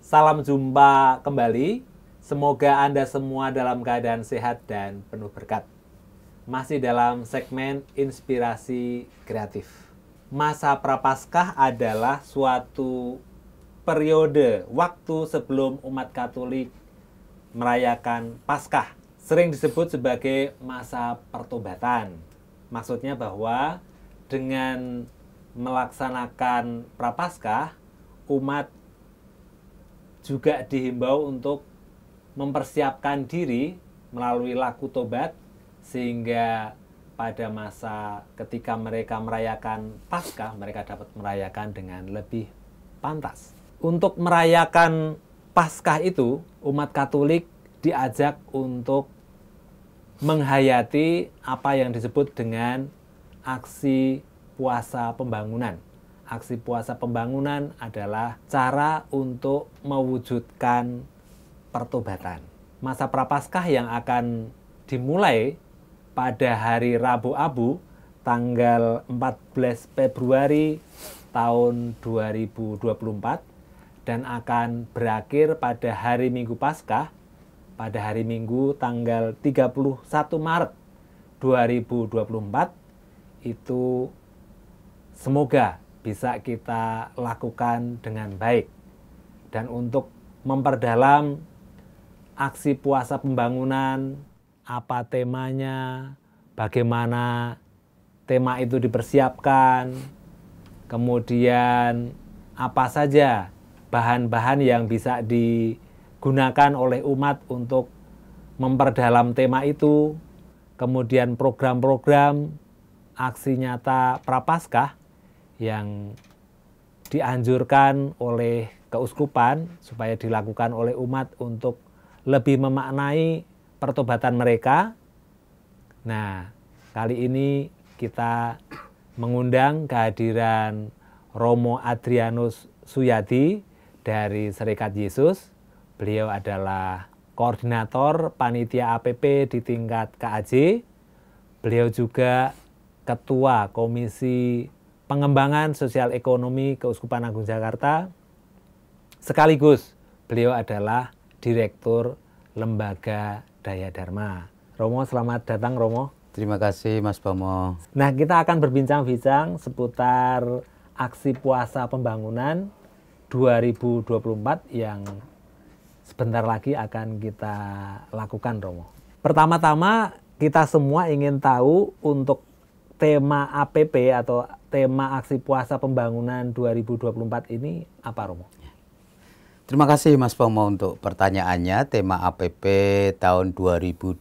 Salam jumpa kembali. Semoga Anda semua dalam keadaan sehat dan penuh berkat. Masih dalam segmen inspirasi kreatif. Masa Prapaskah adalah suatu periode waktu sebelum umat Katolik merayakan Paskah. Sering disebut sebagai masa pertobatan. Maksudnya bahwa dengan melaksanakan Prapaskah, umat juga dihimbau untuk mempersiapkan diri melalui laku tobat, sehingga pada masa ketika mereka merayakan Paskah, mereka dapat merayakan dengan lebih pantas. Untuk merayakan Paskah itu, umat Katolik diajak untuk menghayati apa yang disebut dengan aksi puasa pembangunan. Aksi puasa pembangunan adalah cara untuk mewujudkan pertobatan. Masa Prapaskah yang akan dimulai pada hari Rabu Abu, tanggal 14 Februari tahun 2024, dan akan berakhir pada hari Minggu Paskah, pada hari Minggu tanggal 31 Maret 2024, itu semoga bisa kita lakukan dengan baik. Dan untuk memperdalam aksi puasa pembangunan, apa temanya, bagaimana tema itu dipersiapkan, kemudian apa saja bahan-bahan yang bisa digunakan oleh umat untuk memperdalam tema itu, kemudian program-program aksi nyata Prapaskah yang dianjurkan oleh keuskupan supaya dilakukan oleh umat untuk lebih memaknai pertobatan mereka. Nah, kali ini kita mengundang kehadiran Romo Adrianus Suyadi dari Serikat Yesus. Beliau adalah koordinator panitia APP di tingkat KAJ. Beliau juga Ketua Komisi Pengembangan Sosial Ekonomi Keuskupan Agung Jakarta. Sekaligus beliau adalah Direktur Lembaga Daya Dharma. Romo, selamat datang Romo. Terima kasih Mas Bamo. Nah, kita akan berbincang-bincang seputar aksi puasa pembangunan 2024 yang sebentar lagi akan kita lakukan, Romo. Pertama-tama kita semua ingin tahu untuk tema APP atau tema aksi puasa pembangunan 2024 ini apa, Romo? Terima kasih Mas Bamo untuk pertanyaannya, tema APP tahun 2024.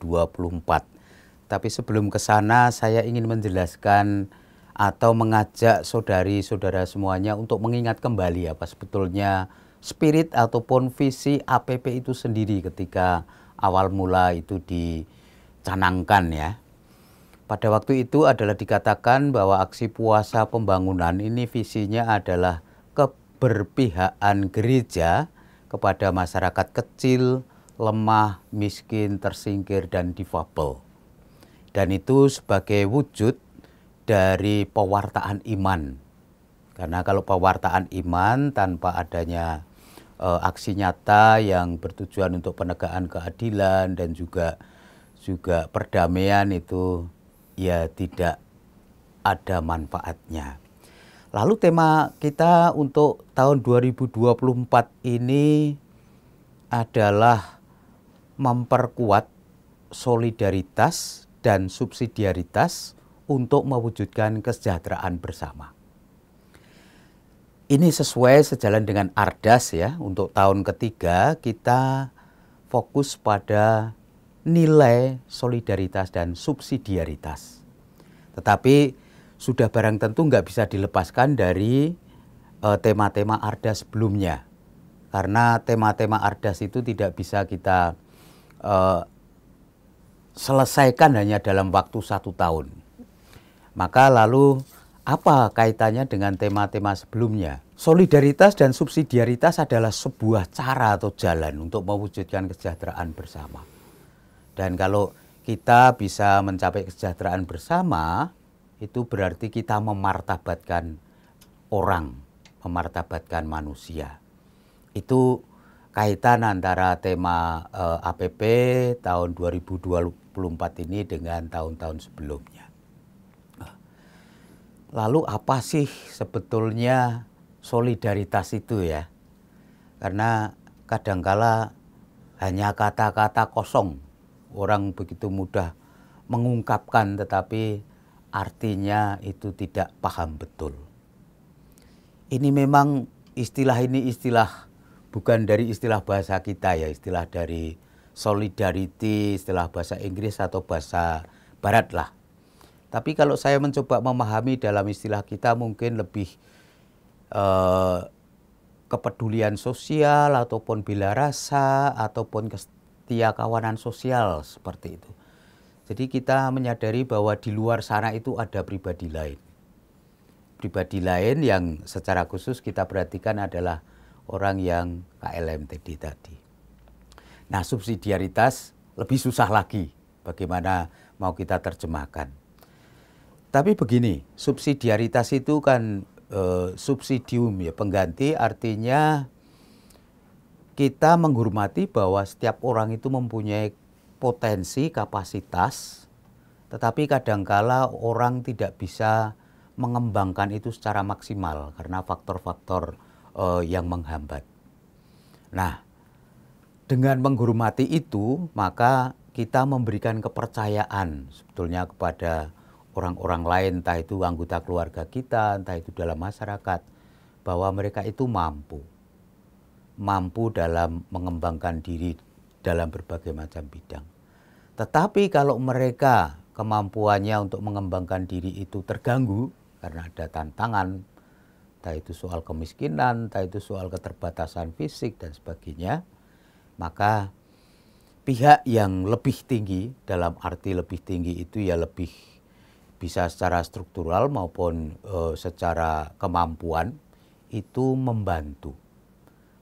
Tapi sebelum ke sana saya ingin menjelaskan atau mengajak saudari-saudara semuanya untuk mengingat kembali apa sebetulnya spirit ataupun visi APP itu sendiri ketika awal mula itu dicanangkan ya. Pada waktu itu adalah dikatakan bahwa aksi puasa pembangunan ini visinya adalah keberpihakan gereja kepada masyarakat kecil, lemah, miskin, tersingkir, dan difabel. Dan itu sebagai wujud dari pewartaan iman. Karena kalau pewartaan iman tanpa adanya aksi nyata yang bertujuan untuk penegakan keadilan dan juga perdamaian itu ya tidak ada manfaatnya. Lalu tema kita untuk tahun 2024 ini adalah memperkuat solidaritas dan subsidiaritas untuk mewujudkan kesejahteraan bersama. Ini sejalan dengan Ardas ya, untuk tahun ketiga kita fokus pada nilai solidaritas dan subsidiaritas. Tetapi sudah barang tentu nggak bisa dilepaskan dari tema-tema Ardas sebelumnya. Karena tema-tema Ardas itu tidak bisa kita selesaikan hanya dalam waktu 1 tahun. Maka lalu apa kaitannya dengan tema-tema sebelumnya? Solidaritas dan subsidiaritas adalah sebuah cara atau jalan untuk mewujudkan kesejahteraan bersama. Dan kalau kita bisa mencapai kesejahteraan bersama, itu berarti kita memartabatkan orang, memartabatkan manusia. Itu kaitan antara tema APP tahun 2024 ini dengan tahun-tahun sebelumnya. Lalu apa sih sebetulnya solidaritas itu ya? Karena kadangkala hanya kata-kata kosong, orang begitu mudah mengungkapkan tetapi artinya itu tidak paham betul. Ini memang istilah bukan dari istilah bahasa kita ya, istilah dari solidarity, istilah bahasa Inggris atau bahasa Barat lah. Tapi kalau saya mencoba memahami dalam istilah kita mungkin lebih kepedulian sosial ataupun bela rasa ataupun kesetia kawanan sosial seperti itu. Jadi kita menyadari bahwa di luar sana itu ada pribadi lain. Pribadi lain yang secara khusus kita perhatikan adalah orang yang KLMTD tadi. Nah, subsidiaritas lebih susah lagi bagaimana mau kita terjemahkan. Tapi begini, subsidiaritas itu kan subsidium ya, pengganti, artinya kita menghormati bahwa setiap orang itu mempunyai potensi, kapasitas, tetapi kadangkala orang tidak bisa mengembangkan itu secara maksimal karena faktor-faktor yang menghambat. Nah, dengan menghormati itu, maka kita memberikan kepercayaan sebetulnya kepada orang-orang lain, entah itu anggota keluarga kita, entah itu dalam masyarakat, bahwa mereka itu mampu dalam mengembangkan diri dalam berbagai macam bidang. Tetapi kalau mereka kemampuannya untuk mengembangkan diri itu terganggu karena ada tantangan, entah itu soal kemiskinan, entah itu soal keterbatasan fisik dan sebagainya, maka pihak yang lebih tinggi, dalam arti lebih tinggi itu ya lebih bisa secara struktural maupun secara kemampuan itu membantu.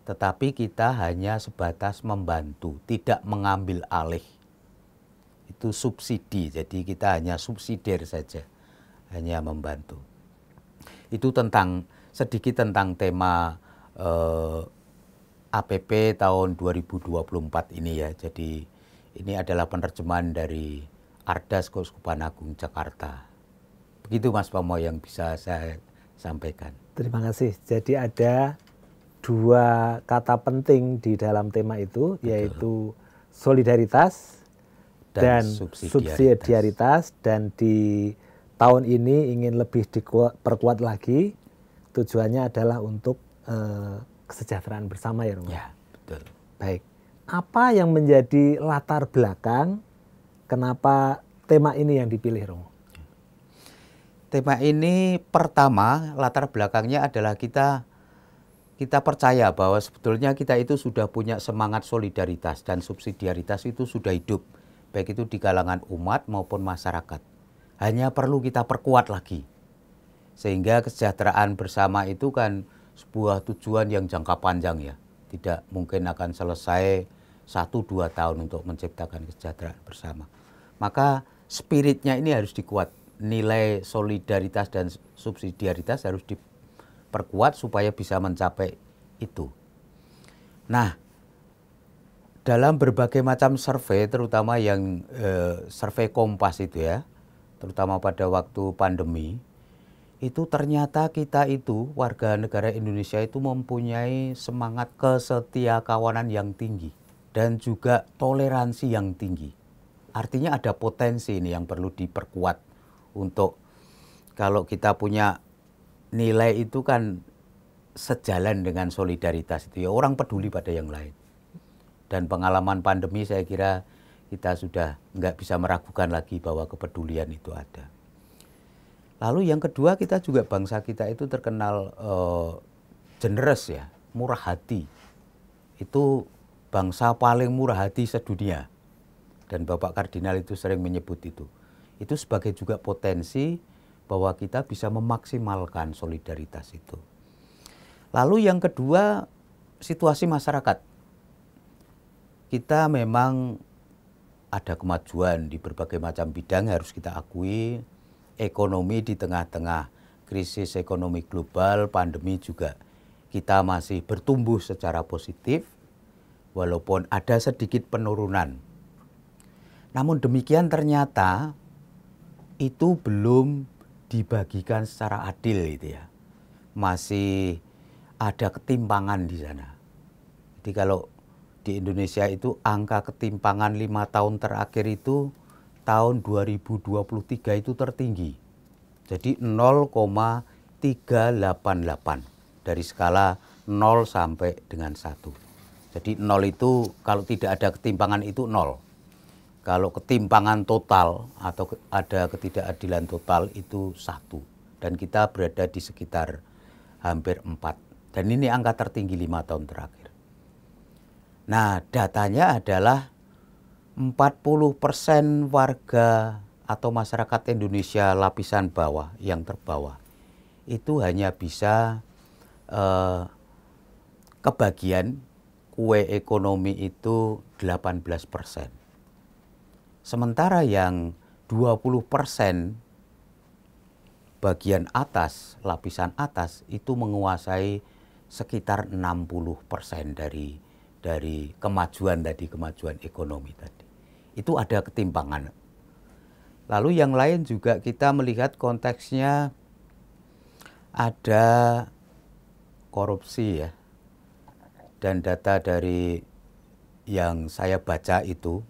Tetapi kita hanya sebatas membantu, tidak mengambil alih. Itu subsidi, jadi kita hanya subsidiar saja, hanya membantu. Itu sedikit tentang tema APP tahun 2024 ini ya. Jadi ini adalah penerjemahan dari Ardas Keuskupan Agung Jakarta. Begitu Mas Pomo yang bisa saya sampaikan. Terima kasih. Jadi ada dua kata penting di dalam tema itu, betul, yaitu solidaritas dan subsidiaritas. Dan di tahun ini ingin lebih diperkuat lagi, tujuannya adalah untuk kesejahteraan bersama ya Romo. Ya, betul. Baik. Apa yang menjadi latar belakang kenapa tema ini yang dipilih, Romo? Tema ini pertama latar belakangnya adalah kita percaya bahwa sebetulnya kita itu sudah punya semangat solidaritas dan subsidiaritas itu sudah hidup, baik itu di kalangan umat maupun masyarakat. Hanya perlu kita perkuat lagi. Sehingga kesejahteraan bersama itu kan sebuah tujuan yang jangka panjang ya. Tidak mungkin akan selesai 1-2 tahun untuk menciptakan kesejahteraan bersama. Maka spiritnya ini harus dikuat. Nilai solidaritas dan subsidiaritas harus diperkuat supaya bisa mencapai itu. Nah, dalam berbagai macam survei, terutama yang survei Kompas itu ya, terutama pada waktu pandemi, itu ternyata kita itu, warga negara Indonesia itu mempunyai semangat kesetiakawanan yang tinggi dan juga toleransi yang tinggi. Artinya ada potensi ini yang perlu diperkuat untuk kalau kita punya nilai itu kan sejalan dengan solidaritas itu ya, orang peduli pada yang lain. Dan pengalaman pandemi saya kira kita sudah nggak bisa meragukan lagi bahwa kepedulian itu ada. Lalu yang kedua, kita juga bangsa kita itu terkenal generous ya, murah hati. Itu bangsa paling murah hati sedunia. Dan Bapak Kardinal itu sering menyebut itu. Itu sebagai juga potensi bahwa kita bisa memaksimalkan solidaritas itu. Lalu yang kedua, situasi masyarakat. Kita memang ada kemajuan di berbagai macam bidang, harus kita akui. Ekonomi di tengah-tengah krisis ekonomi global, pandemi juga kita masih bertumbuh secara positif. walaupun ada sedikit penurunan. Namun demikian ternyata itu belum dibagikan secara adil itu ya. Masih ada ketimpangan di sana. Jadi kalau di Indonesia itu angka ketimpangan 5 tahun terakhir itu tahun 2023 itu tertinggi. Jadi 0,388 dari skala 0 sampai dengan 1. Jadi 0 itu kalau tidak ada ketimpangan itu 0. Kalau ketimpangan total atau ada ketidakadilan total itu 1. Dan kita berada di sekitar hampir 4. Dan ini angka tertinggi 5 tahun terakhir. Nah, datanya adalah 40% warga atau masyarakat Indonesia lapisan bawah yang terbawah itu hanya bisa kebagian kue ekonomi itu 18%. Sementara yang 20% bagian atas, lapisan atas itu menguasai sekitar 60% dari kemajuan tadi, kemajuan ekonomi tadi. Itu ada ketimpangan. Lalu yang lain juga kita melihat konteksnya ada korupsi ya. Dan data dari yang saya baca itu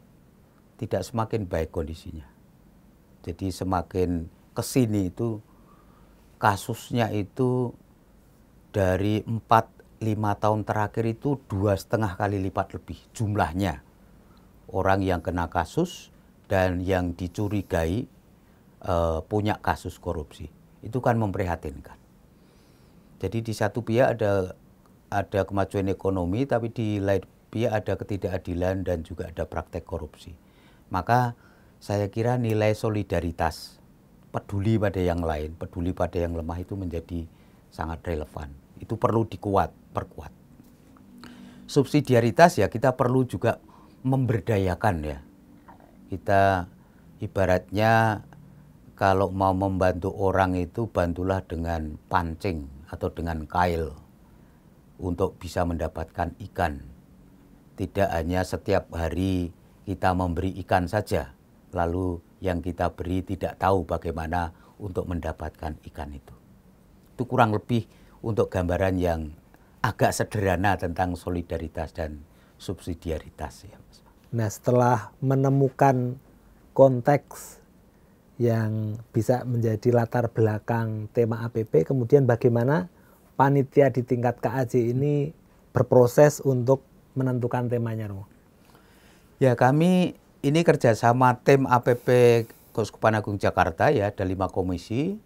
tidak semakin baik kondisinya. Jadi semakin kesini itu kasusnya itu dari 4-5 tahun terakhir itu 2,5 kali lipat lebih jumlahnya. Orang yang kena kasus dan yang dicurigai punya kasus korupsi. Itu kan memprihatinkan. Jadi di satu pihak ada kemajuan ekonomi, tapi di lain pihak ada ketidakadilan dan juga ada praktek korupsi. Maka saya kira nilai solidaritas, peduli pada yang lain, peduli pada yang lemah itu menjadi sangat relevan. Itu perlu perkuat. Subsidiaritas ya kita perlu juga memberdayakan ya. Kita ibaratnya kalau mau membantu orang itu bantulah dengan pancing atau dengan kail untuk bisa mendapatkan ikan. Tidak hanya setiap hari kita memberi ikan saja, lalu yang kita beri tidak tahu bagaimana untuk mendapatkan ikan itu. Itu kurang lebih untuk gambaran yang agak sederhana tentang solidaritas dan subsidiaritas ya. Nah, setelah menemukan konteks yang bisa menjadi latar belakang tema APP, kemudian bagaimana panitia di tingkat KAJ ini berproses untuk menentukan temanya, Romo? Ya, kami ini kerjasama tim APP Keuskupan Agung Jakarta ya, ada 5 komisi.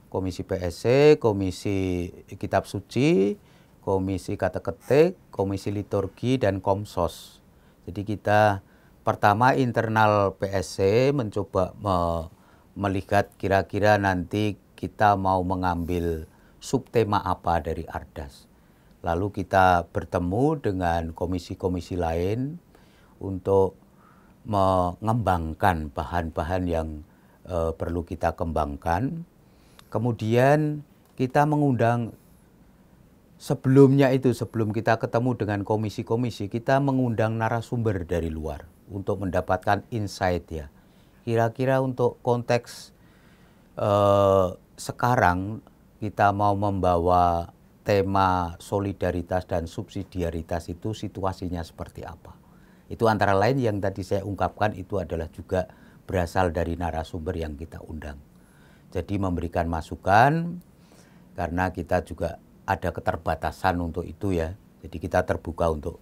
Komisi PSC, Komisi Kitab Suci, Komisi Kateketik, Komisi Liturgi, dan Komsos. Jadi kita pertama internal PSC mencoba melihat kira-kira nanti kita mau mengambil subtema apa dari Ardas. Lalu kita bertemu dengan komisi-komisi lain untuk mengembangkan bahan-bahan yang perlu kita kembangkan. Kemudian kita mengundang sebelumnya itu, sebelum kita ketemu dengan komisi-komisi, kita mengundang narasumber dari luar untuk mendapatkan insight ya. Kira-kira untuk konteks sekarang kita mau membawa tema solidaritas dan subsidiaritas itu situasinya seperti apa. Itu antara lain yang tadi saya ungkapkan itu adalah juga berasal dari narasumber yang kita undang. Jadi memberikan masukan karena kita juga ada keterbatasan untuk itu ya. Jadi kita terbuka untuk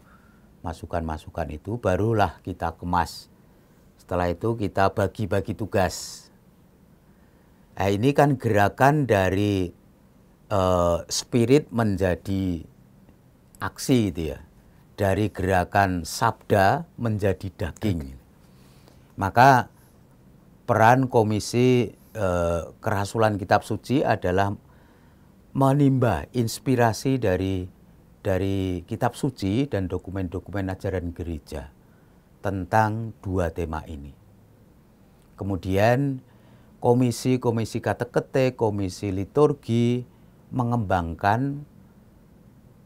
masukan-masukan itu, barulah kita kemas. Setelah itu kita bagi-bagi tugas. Nah, ini kan gerakan dari spirit menjadi aksi itu ya. Dari gerakan sabda menjadi daging. Maka peran Komisi Kerasulan Kitab Suci adalah menimba inspirasi dari Kitab Suci dan dokumen-dokumen ajaran gereja tentang 2 tema ini. Kemudian komisi-komisi katekete, komisi liturgi mengembangkan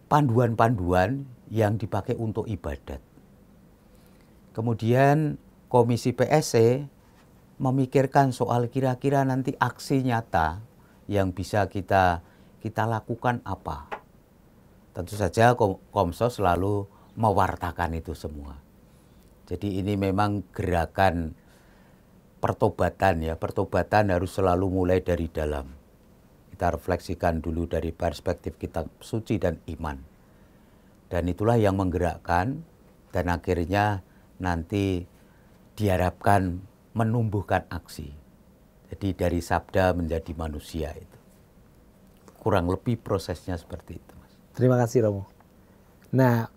panduan-panduan yang dipakai untuk ibadat. Kemudian Komisi PSC memikirkan soal kira-kira nanti aksi nyata yang bisa kita lakukan apa. Tentu saja Komsos selalu mewartakan itu semua. Jadi ini memang gerakan pertobatan ya. Pertobatan harus selalu mulai dari dalam. Kita refleksikan dulu dari perspektif kitab suci dan iman. Dan itulah yang menggerakkan dan akhirnya nanti diharapkan menumbuhkan aksi. Jadi dari sabda menjadi manusia itu. Kurang lebih prosesnya seperti itu, Mas. Terima kasih, Romo. Nah,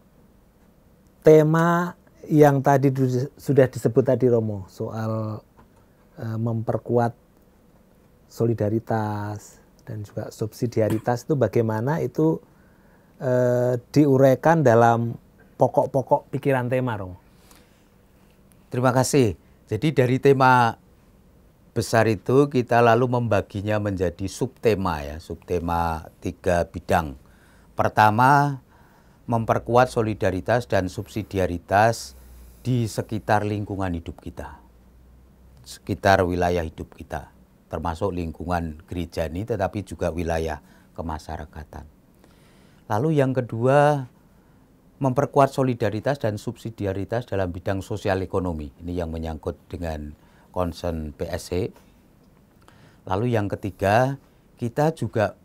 tema yang tadi sudah disebut tadi, Romo, soal memperkuat solidaritas dan juga subsidiaritas itu bagaimana itu diuraikan dalam pokok-pokok pikiran tema, Romo. Terima kasih. Jadi dari tema besar itu kita lalu membaginya menjadi subtema ya, subtema 3 bidang. Pertama, memperkuat solidaritas dan subsidiaritas di sekitar lingkungan hidup kita, sekitar wilayah hidup kita, termasuk lingkungan gereja ini, tetapi juga wilayah kemasyarakatan. Lalu yang kedua, memperkuat solidaritas dan subsidiaritas dalam bidang sosial ekonomi. Ini yang menyangkut dengan concern PSC. Lalu yang ketiga, kita juga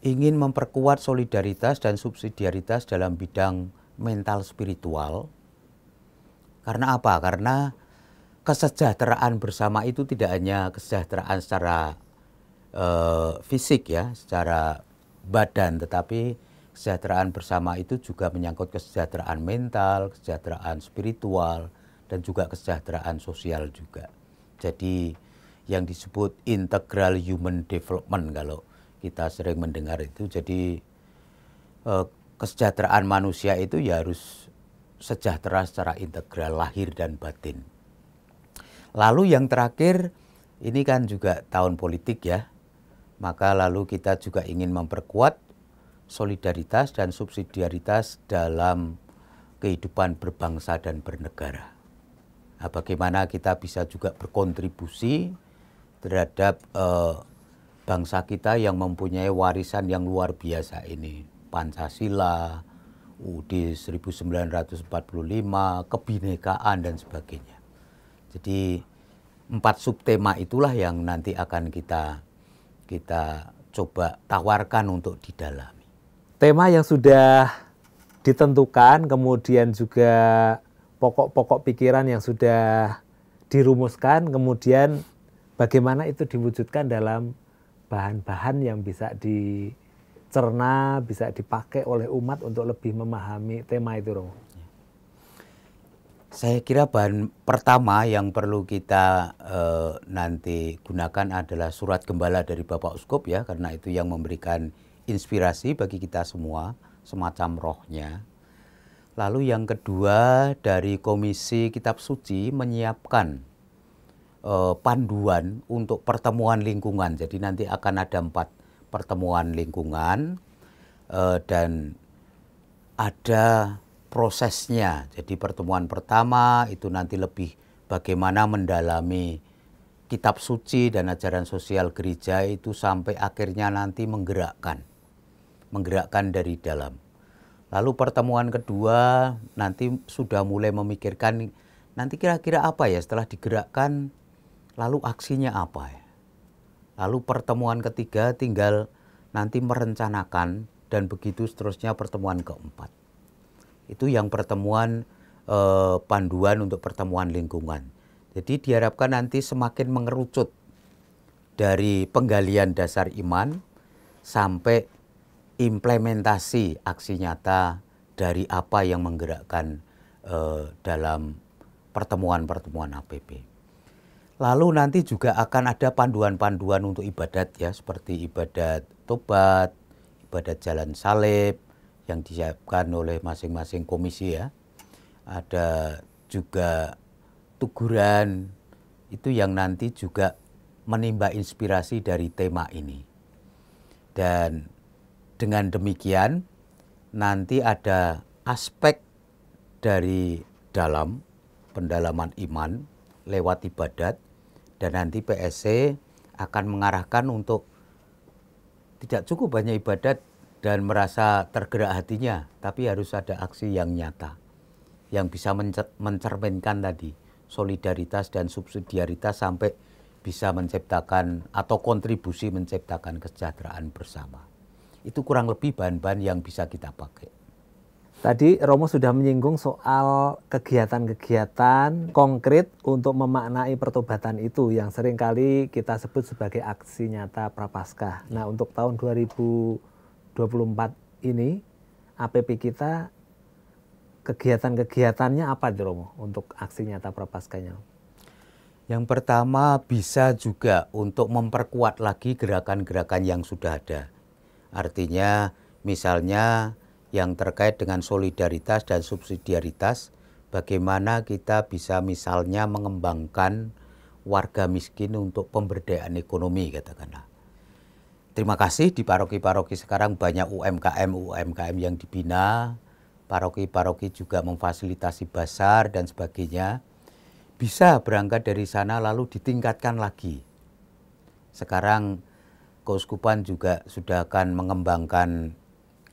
ingin memperkuat solidaritas dan subsidiaritas dalam bidang mental spiritual. Karena apa? Karena kesejahteraan bersama itu tidak hanya kesejahteraan secara fisik ya, secara badan, tetapi kesejahteraan bersama itu juga menyangkut kesejahteraan mental, kesejahteraan spiritual, dan juga kesejahteraan sosial juga. Jadi yang disebut integral human development kalau kita sering mendengar itu. Jadi kesejahteraan manusia itu ya harus sejahtera secara integral, lahir dan batin. Lalu yang terakhir, ini kan juga tahun politik ya, maka lalu kita juga ingin memperkuat solidaritas dan subsidiaritas dalam kehidupan berbangsa dan bernegara. Nah, bagaimana kita bisa juga berkontribusi terhadap bangsa kita yang mempunyai warisan yang luar biasa ini. Pancasila, UUD 1945, kebinekaan dan sebagainya. Jadi 4 subtema itulah yang nanti akan kita coba tawarkan untuk didalami. Tema yang sudah ditentukan, kemudian juga pokok-pokok pikiran yang sudah dirumuskan, kemudian bagaimana itu diwujudkan dalam bahan-bahan yang bisa dicerna, bisa dipakai oleh umat untuk lebih memahami tema itu, Romo. Saya kira bahan pertama yang perlu kita nanti gunakan adalah surat gembala dari Bapak Uskup ya, karena itu yang memberikan inspirasi bagi kita semua, semacam rohnya. Lalu yang kedua, dari Komisi Kitab Suci menyiapkan panduan untuk pertemuan lingkungan. Jadi nanti akan ada 4 pertemuan lingkungan dan ada prosesnya. Jadi pertemuan pertama itu nanti lebih bagaimana mendalami kitab suci dan ajaran sosial gereja itu sampai akhirnya nanti menggerakkan dari dalam. Lalu pertemuan kedua nanti sudah mulai memikirkan nanti kira-kira apa ya setelah digerakkan, lalu aksinya apa ya. Lalu pertemuan ketiga tinggal nanti merencanakan dan begitu seterusnya pertemuan keempat. Itu yang pertemuan panduan untuk pertemuan lingkungan. Jadi diharapkan nanti semakin mengerucut dari penggalian dasar iman sampai implementasi aksi nyata dari apa yang menggerakkan dalam pertemuan-pertemuan APP. Lalu nanti juga akan ada panduan-panduan untuk ibadat ya, seperti ibadat tobat, ibadat jalan salib, yang disiapkan oleh masing-masing komisi ya. Ada juga tuguran, itu yang nanti juga menimba inspirasi dari tema ini. Dan dengan demikian nanti ada aspek dari dalam pendalaman iman lewat ibadat, dan nanti PSC akan mengarahkan untuk tidak cukup hanya ibadat dan merasa tergerak hatinya, tapi harus ada aksi yang nyata yang bisa mencerminkan tadi solidaritas dan subsidiaritas sampai bisa menciptakan atau kontribusi menciptakan kesejahteraan bersama. Itu kurang lebih bahan-bahan yang bisa kita pakai. Tadi Romo sudah menyinggung soal kegiatan-kegiatan konkret untuk memaknai pertobatan itu yang seringkali kita sebut sebagai aksi nyata Prapaskah. Nah, untuk tahun 2024 ini APP kita kegiatan-kegiatannya apa itu Romo untuk aksi nyata Prapaskahnya? Yang pertama bisa juga untuk memperkuat lagi gerakan-gerakan yang sudah ada. Artinya misalnya yang terkait dengan solidaritas dan subsidiaritas, bagaimana kita bisa misalnya mengembangkan warga miskin untuk pemberdayaan ekonomi katakanlah. Terima kasih di paroki-paroki sekarang banyak UMKM yang dibina, paroki-paroki juga memfasilitasi basar dan sebagainya. Bisa berangkat dari sana lalu ditingkatkan lagi. Sekarang Keuskupan juga sudah akan mengembangkan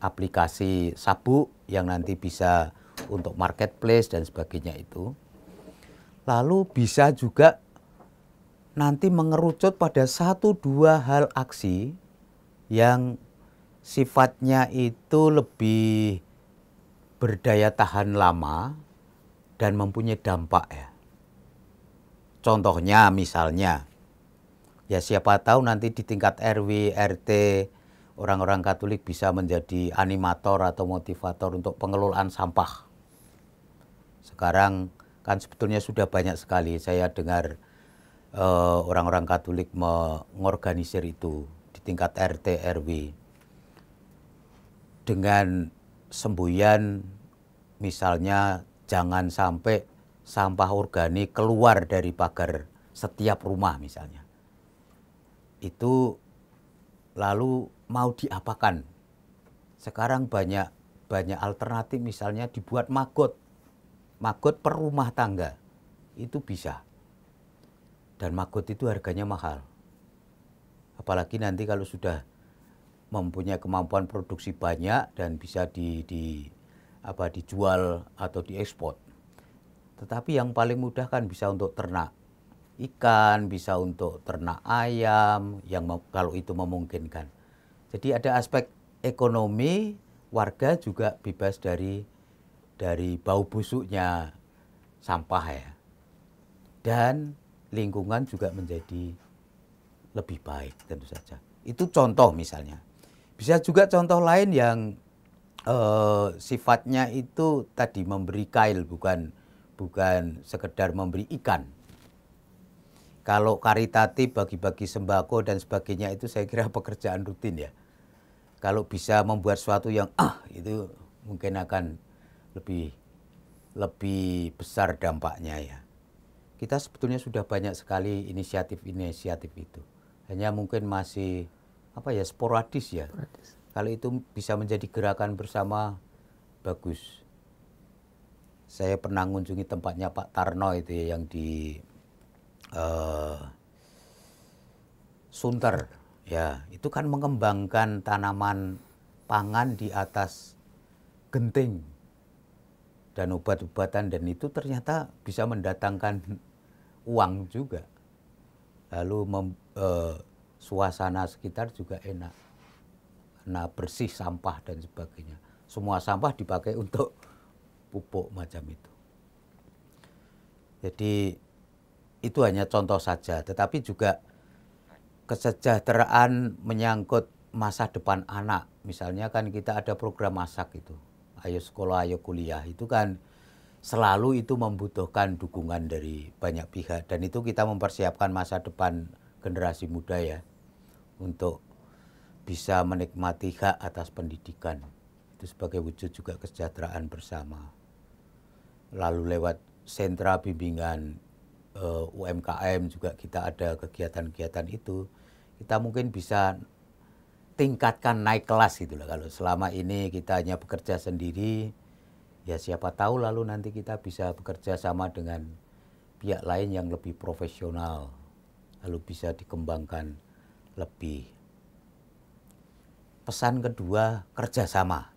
aplikasi sabuk yang nanti bisa untuk marketplace dan sebagainya itu. Lalu bisa juga nanti mengerucut pada 1-2 hal aksi yang sifatnya itu lebih berdaya tahan lama dan mempunyai dampak ya. Contohnya misalnya, ya siapa tahu nanti di tingkat RW, RT, orang-orang Katolik bisa menjadi animator atau motivator untuk pengelolaan sampah. Sekarang kan sebetulnya sudah banyak sekali saya dengar orang-orang Katolik mengorganisir itu di tingkat RT, RW. Dengan semboyan misalnya jangan sampai sampah organik keluar dari pagar setiap rumah misalnya. Itu lalu mau diapakan? Sekarang banyak alternatif misalnya dibuat maggot per rumah tangga. Itu bisa. Dan maggot itu harganya mahal. Apalagi nanti kalau sudah mempunyai kemampuan produksi banyak dan bisa dijual atau diekspor. Tetapi yang paling mudah kan bisa untuk ternak ikan, bisa untuk ternak ayam, yang kalau itu memungkinkan. Jadi ada aspek ekonomi, warga juga bebas dari bau busuknya sampah ya. Dan lingkungan juga menjadi lebih baik tentu saja. Itu contoh misalnya. Bisa juga contoh lain yang sifatnya itu tadi memberi kail, bukan sekedar memberi ikan. Kalau karitatif, bagi-bagi sembako dan sebagainya itu saya kira pekerjaan rutin ya. Kalau bisa membuat sesuatu yang itu mungkin akan lebih besar dampaknya ya. Kita sebetulnya sudah banyak sekali inisiatif itu. Hanya mungkin masih sporadis ya. Kalau itu bisa menjadi gerakan bersama, bagus. Saya pernah mengunjungi tempatnya Pak Tarno itu ya, yang di Sunter ya, itu kan mengembangkan tanaman pangan di atas genting dan obat-obatan, dan itu ternyata bisa mendatangkan uang juga. Lalu suasana sekitar juga enak karena bersih sampah dan sebagainya. Semua sampah dipakai untuk pupuk macam itu. Jadi itu hanya contoh saja, tetapi juga kesejahteraan menyangkut masa depan anak. Misalnya kan kita ada program masak itu, ayo sekolah, ayo kuliah. Itu kan selalu itu membutuhkan dukungan dari banyak pihak. Dan itu kita mempersiapkan masa depan generasi muda ya, untuk bisa menikmati hak atas pendidikan. Itu sebagai wujud juga kesejahteraan bersama. Lalu lewat sentra bimbingan UMKM juga kita ada kegiatan-kegiatan itu. Kita mungkin bisa tingkatkan naik kelas gitu loh. Kalau selama ini kita hanya bekerja sendiri, Ya siapa tahu lalu nanti kita bisa bekerja sama dengan pihak lain yang lebih profesional, lalu bisa dikembangkan lebih. Pesan kedua, kerjasama.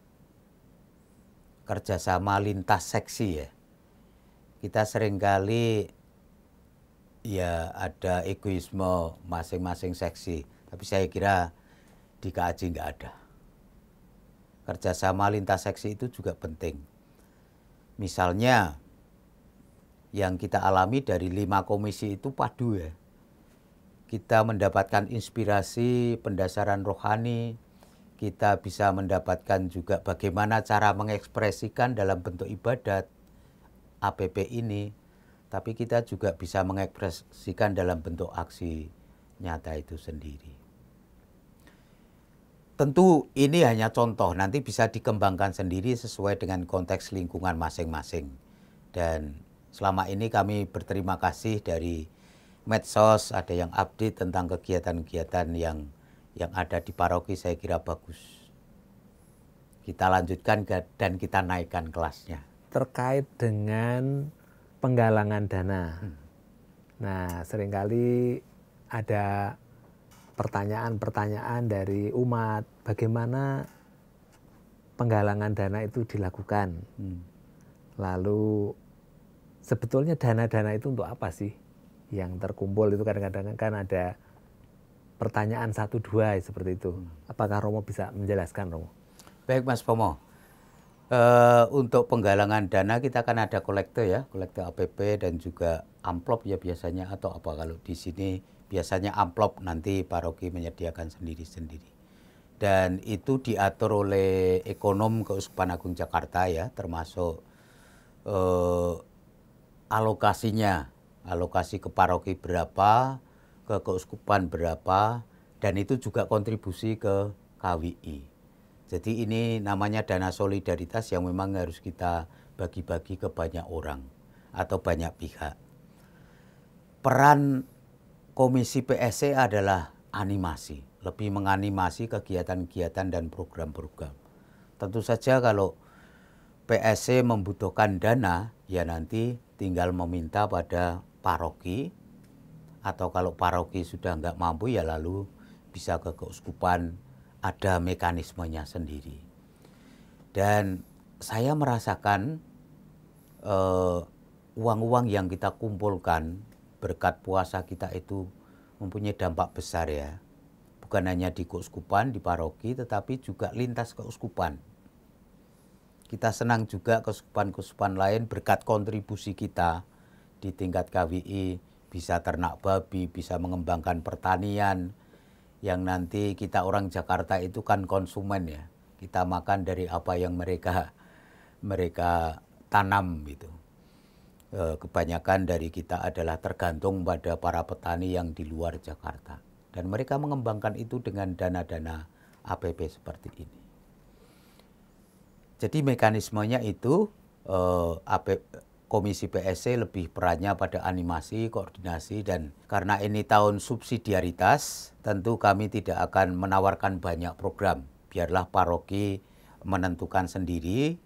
Kerjasama lintas seksi ya. Kita seringkali ya ada egoisme masing-masing seksi, tapi saya kira di KAJ nggak ada. Kerjasama lintas seksi itu juga penting. Misalnya yang kita alami dari 5 komisi itu padu ya. Kita mendapatkan inspirasi, pendasaran rohani, kita bisa mendapatkan juga bagaimana cara mengekspresikan dalam bentuk ibadat APP ini, tapi kita juga bisa mengekspresikan dalam bentuk aksi nyata itu sendiri. Tentu ini hanya contoh, nanti bisa dikembangkan sendiri sesuai dengan konteks lingkungan masing-masing. Dan selama ini kami berterima kasih dari medsos, ada yang update tentang kegiatan-kegiatan yang ada di paroki, saya kira bagus. Kita lanjutkan dan kita naikkan kelasnya. Terkait dengan penggalangan dana. Nah, seringkali ada pertanyaan-pertanyaan dari umat, bagaimana penggalangan dana itu dilakukan. Lalu sebetulnya dana-dana itu untuk apa sih yang terkumpul itu? Kadang-kadang kan ada pertanyaan 1-2 seperti itu. Apakah Romo bisa menjelaskan, Romo? Baik Mas Pomo, untuk penggalangan dana kita kan ada kolektor ya, kolektor APP dan juga amplop ya biasanya, atau apa kalau di sini biasanya amplop, nanti paroki menyediakan sendiri-sendiri. Dan itu diatur oleh ekonom Keuskupan Agung Jakarta ya, termasuk alokasinya, alokasi ke paroki berapa, ke keuskupan berapa, dan itu juga kontribusi ke KWI. Jadi ini namanya dana solidaritas yang memang harus kita bagi-bagi ke banyak orang atau banyak pihak. Peran Komisi PSC adalah animasi, lebih menganimasi kegiatan-kegiatan dan program-program. Tentu saja kalau PSC membutuhkan dana, ya nanti tinggal meminta pada paroki, atau kalau paroki sudah nggak mampu ya lalu bisa ke keuskupan, ada mekanismenya sendiri. Dan saya merasakan uang-uang yang kita kumpulkan berkat puasa kita itu mempunyai dampak besar ya. Bukan hanya di keuskupan, di paroki, tetapi juga lintas keuskupan. Kita senang juga keuskupan-keuskupan lain berkat kontribusi kita di tingkat KWI, bisa ternak babi, bisa mengembangkan pertanian, yang nanti kita orang Jakarta itu kan konsumen ya. Kita makan dari apa yang mereka tanam gitu. Kebanyakan dari kita adalah tergantung pada para petani yang di luar Jakarta. Dan mereka mengembangkan itu dengan dana-dana APP seperti ini. Jadi mekanismenya itu Komisi PSC lebih perannya pada animasi, koordinasi, dan karena ini tahun subsidiaritas, tentu kami tidak akan menawarkan banyak program. Biarlah paroki menentukan sendiri,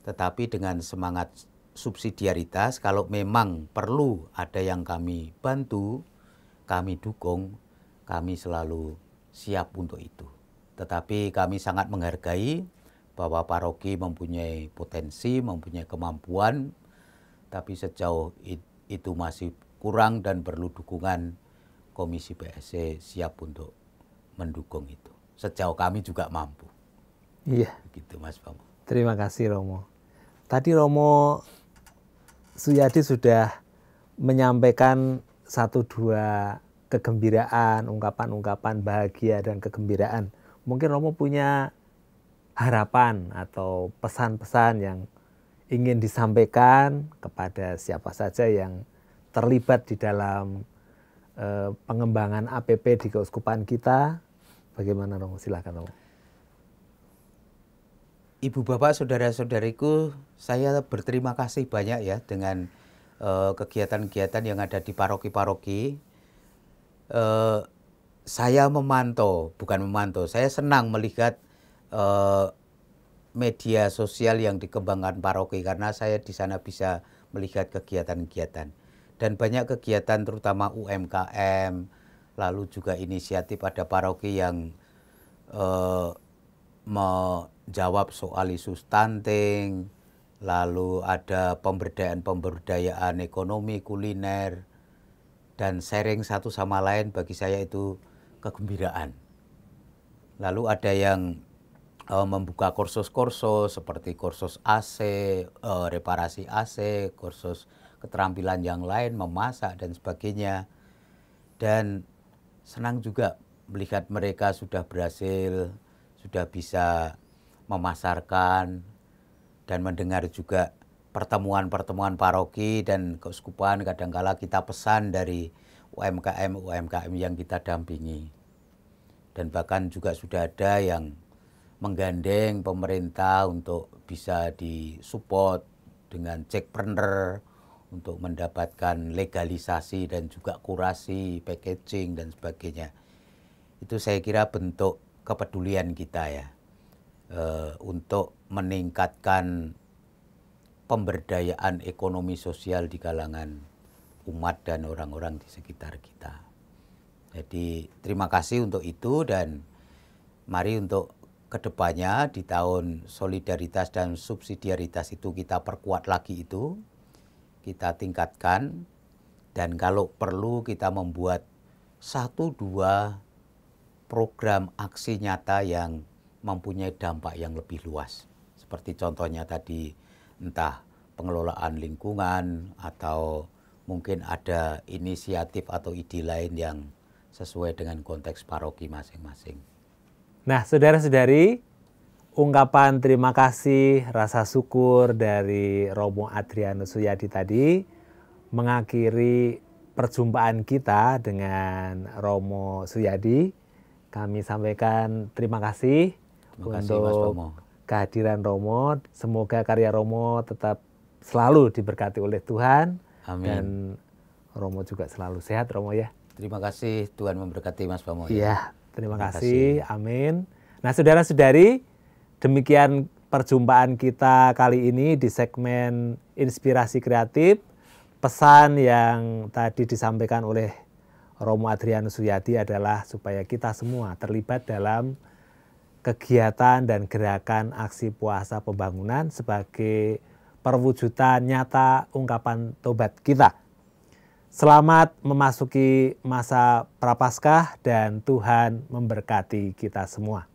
tetapi dengan semangat subsidiaritas, kalau memang perlu ada yang kami bantu, kami dukung, kami selalu siap untuk itu. Tetapi kami sangat menghargai bahwa paroki mempunyai potensi, mempunyai kemampuan, tapi sejauh itu masih kurang dan perlu dukungan, Komisi PSC siap untuk mendukung itu. Sejauh kami juga mampu. Iya. Begitu Mas Pomo. Terima kasih Romo. Tadi Romo Suyadi sudah menyampaikan 1-2 kegembiraan, ungkapan-ungkapan bahagia dan kegembiraan. Mungkin Romo punya harapan atau pesan-pesan yang ingin disampaikan kepada siapa saja yang terlibat di dalam pengembangan APP di keuskupan kita. Bagaimana Romo? Silakan Romo. Ibu bapak saudara-saudariku, saya berterima kasih banyak ya dengan kegiatan-kegiatan yang ada di paroki-paroki. Saya saya senang melihat media sosial yang dikembangkan paroki, karena saya di sana bisa melihat kegiatan-kegiatan. Dan banyak kegiatan terutama UMKM, lalu juga inisiatif ada paroki yang menjawab soal isu stunting, lalu ada pemberdayaan ekonomi, kuliner, dan sharing satu sama lain bagi saya itu kegembiraan. Lalu ada yang membuka kursus-kursus seperti kursus AC, reparasi AC, kursus keterampilan yang lain, memasak dan sebagainya. Dan senang juga melihat mereka sudah berhasil, sudah bisa memasarkan, dan mendengar juga pertemuan-pertemuan paroki dan keuskupan kadangkala kita pesan dari UMKM yang kita dampingi. Dan bahkan juga sudah ada yang menggandeng pemerintah untuk bisa disupport dengan checkpreneur untuk mendapatkan legalisasi dan juga kurasi, packaging dan sebagainya. Itu saya kira bentuk kepedulian kita ya, untuk meningkatkan pemberdayaan ekonomi sosial di kalangan umat dan orang-orang di sekitar kita. Jadi terima kasih untuk itu, dan mari untuk kedepannya di tahun solidaritas dan subsidiaritas itu kita perkuat lagi itu, kita tingkatkan, dan kalau perlu kita membuat 1-2 program aksi nyata yang mempunyai dampak yang lebih luas. Seperti contohnya tadi, entah pengelolaan lingkungan atau mungkin ada inisiatif atau ide lain yang sesuai dengan konteks paroki masing-masing. Nah, saudara-saudari, ungkapan terima kasih, rasa syukur dari Romo Adrianus Suyadi tadi mengakhiri perjumpaan kita dengan Romo Suyadi. Kami sampaikan terima kasih untuk kehadiran Romo. Semoga karya Romo tetap selalu diberkati oleh Tuhan. Amin. Dan Romo juga selalu sehat, Romo ya. Terima kasih, Tuhan memberkati Mas Bamo. Iya, terima kasih. Amin. Nah, saudara-saudari, demikian perjumpaan kita kali ini di segmen Inspirasi Kreatif. Pesan yang tadi disampaikan oleh Romo Adrianus Suyadi adalah supaya kita semua terlibat dalam kegiatan dan gerakan aksi puasa pembangunan sebagai perwujudan nyata ungkapan tobat kita. Selamat memasuki masa Prapaskah dan Tuhan memberkati kita semua.